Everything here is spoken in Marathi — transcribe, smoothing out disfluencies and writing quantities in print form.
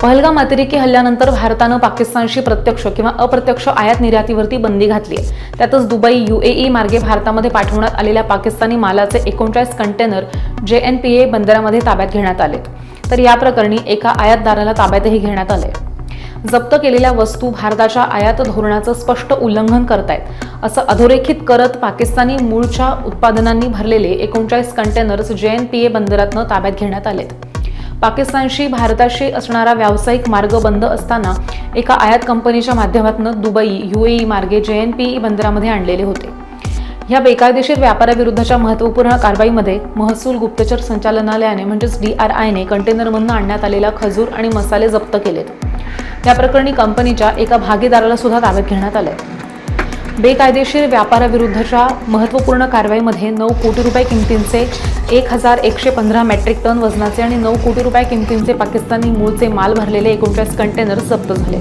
पहलगाम अतिरेकी हल्ल्यानंतर भारतानं पाकिस्तानशी प्रत्यक्ष किंवा अप्रत्यक्ष आयात निर्यातीवरती बंदी घातली आहे। त्यातच दुबई UAE मार्गे भारतामध्ये पाठवण्यात आलेल्या पाकिस्तानी मालाचे 39 कंटेनर JNPA बंदरामध्ये ताब्यात घेण्यात आले। तर या प्रकरणी एका आयातदाराला ताब्यातही घेण्यात आले। जप्त केलेल्या वस्तू भारताच्या आयात धोरणाचं स्पष्ट उल्लंघन करतायत असं अधोरेखित करत पाकिस्तानी मूळच्या उत्पादनांनी भरलेले 39 कंटेनर्स JNPA बंदरातनं ताब्यात घेण्यात आलेत। पाकिस्तानशी भारताशी असणारा व्यावसायिक मार्ग बंद असताना एका आयात कंपनीच्या माध्यमातून दुबई UAE मार्गे JNPA बंदरामध्ये आणलेले होते। या बेकायदेशीर व्यापाराविरुद्धच्या महत्त्वपूर्ण कारवाईमध्ये महसूल गुप्तचर संचालनालयाने म्हणजेच DRIने कंटेनरमधून आणण्यात आलेला खजूर आणि मसाले जप्त केलेत। या प्रकरणी कंपनीच्या एका भागीदाराला सुद्धा ताब्यात घेण्यात आले। बेकायदेशीर व्यापाराविरुद्धच्या महत्त्वपूर्ण कारवाईमध्ये 9 कोटी रुपये किमतींचे 1115 मेट्रिक टन वजनाचे आणि 9 कोटी रुपये किमतींचे पाकिस्तानी मूळचे माल भरलेले 39 कंटेनर जप्त झाले।